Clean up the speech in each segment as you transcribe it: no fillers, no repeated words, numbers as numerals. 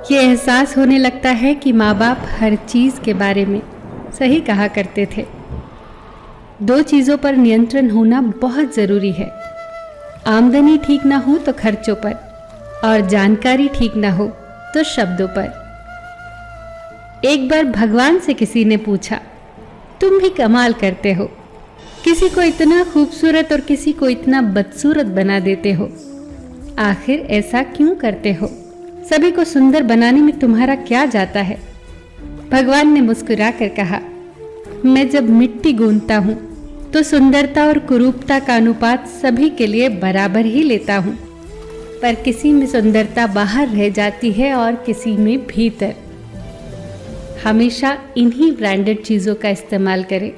ये एहसास होने लगता है कि माँ बाप हर चीज़ के बारे में सही कहा करते थे। दो चीज़ों पर नियंत्रण होना बहुत ज़रूरी है। आमदनी ठीक ना हो तो खर्चों पर, और जानकारी ठीक ना हो तो शब्दों पर। एक बार भगवान से किसी ने पूछा, तुम भी कमाल करते हो, किसी को इतना खूबसूरत और किसी को इतना बदसूरत बना देते हो, आखिर ऐसा क्यों करते हो? सभी को सुंदर बनाने में तुम्हारा क्या जाता है? भगवान ने मुस्कुराकर कहा, मैं जब मिट्टी गूंथता हूँ तो सुंदरता और कुरूपता का अनुपात सभी के लिए बराबर ही लेता हूँ, पर किसी में सुंदरता बाहर रह जाती है और किसी में भीतर। हमेशा इन्हीं ब्रांडेड चीज़ों का इस्तेमाल करें।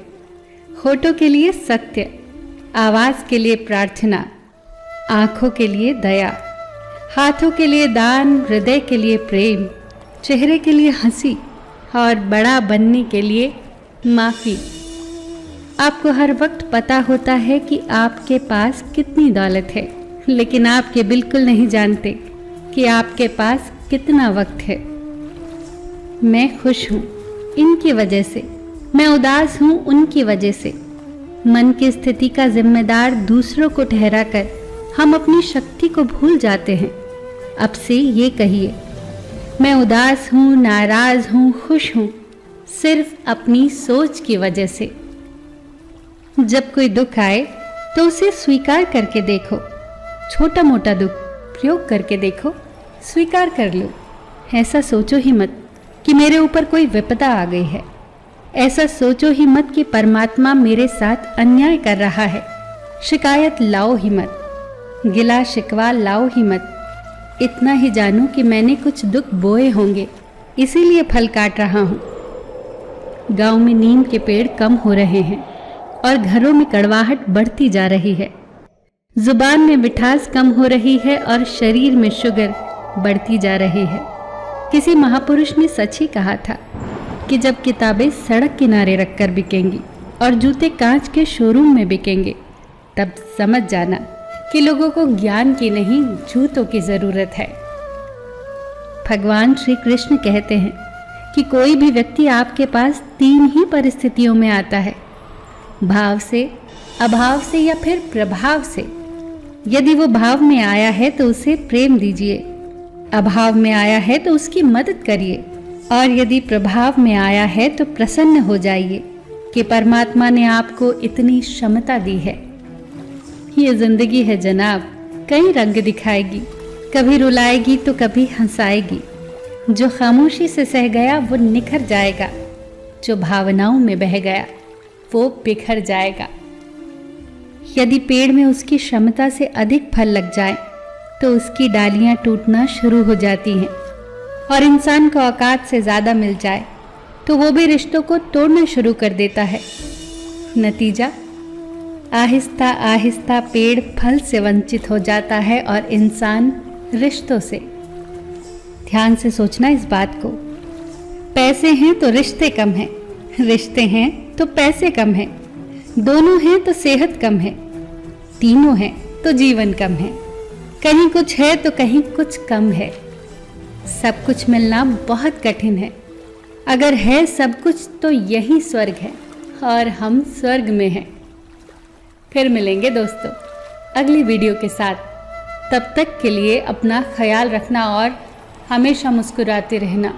होठों के लिए सत्य, आवाज़ के लिए प्रार्थना, आँखों के लिए दया, हाथों के लिए दान, हृदय के लिए प्रेम, चेहरे के लिए हंसी और बड़ा बनने के लिए माफ़ी। आपको हर वक्त पता होता है कि आपके पास कितनी दौलत है, लेकिन आप ये बिल्कुल नहीं जानते कि आपके पास कितना वक्त है। मैं खुश हूँ इनकी वजह से, मैं उदास हूँ उनकी वजह से। मन की स्थिति का जिम्मेदार दूसरों को ठहराकर हम अपनी शक्ति को भूल जाते हैं। अब से ये कहिए, मैं उदास हूँ, नाराज हूँ, खुश हूँ, सिर्फ अपनी सोच की वजह से। जब कोई दुख आए तो उसे स्वीकार करके देखो। छोटा मोटा दुख प्रयोग करके देखो, स्वीकार कर लो। ऐसा सोचो ही मत कि मेरे ऊपर कोई विपदा आ गई है। ऐसा सोचो ही मत कि परमात्मा मेरे साथ अन्याय कर रहा है। शिकायत लाओ ही मत, गिला शिकवा लाओ ही मत। इतना ही जानो कि मैंने कुछ दुख बोए होंगे, इसीलिए फल काट रहा हूँ। गांव में नीम के पेड़ कम हो रहे हैं और घरों में कड़वाहट बढ़ती जा रही है। जुबान में मिठास कम हो रही है और शरीर में शुगर बढ़ती जा रही है। किसी महापुरुष ने सच ही कहा था कि जब किताबें सड़क किनारे रखकर बिकेंगी और जूते कांच के शोरूम में बिकेंगे, तब समझ जाना कि लोगों को ज्ञान की नहीं, जूतों की ज़रूरत है। भगवान श्री कृष्ण कहते हैं कि कोई भी व्यक्ति आपके पास तीन ही परिस्थितियों में आता है, भाव से, अभाव से या फिर प्रभाव से। यदि वो भाव में आया है तो उसे प्रेम दीजिए, अभाव में आया है तो उसकी मदद करिए, और यदि प्रभाव में आया है तो प्रसन्न हो जाइए कि परमात्मा ने आपको इतनी क्षमता दी है। ये जिंदगी है जनाब, कई रंग दिखाएगी, कभी रुलाएगी तो कभी हंसाएगी। जो खामोशी से सह गया वो निखर जाएगा, जो भावनाओं में बह गया वो बिखर जाएगा। यदि पेड़ में उसकी क्षमता से अधिक फल लग जाए तो उसकी डालियां टूटना शुरू हो जाती हैं, और इंसान को औकात से ज़्यादा मिल जाए तो वो भी रिश्तों को तोड़ना शुरू कर देता है। नतीजा, आहिस्ता आहिस्ता पेड़ फल से वंचित हो जाता है और इंसान रिश्तों से। ध्यान से सोचना इस बात को। पैसे हैं तो रिश्ते कम हैं, रिश्ते हैं तो पैसे कम हैं, दोनों हैं तो सेहत कम है, तीनों हैं तो जीवन कम है। कहीं कुछ है तो कहीं कुछ कम है। सब कुछ मिलना बहुत कठिन है। अगर है सब कुछ तो यही स्वर्ग है, और हम स्वर्ग में हैं। फिर मिलेंगे दोस्तों अगली वीडियो के साथ। तब तक के लिए अपना ख्याल रखना और हमेशा मुस्कुराते रहना।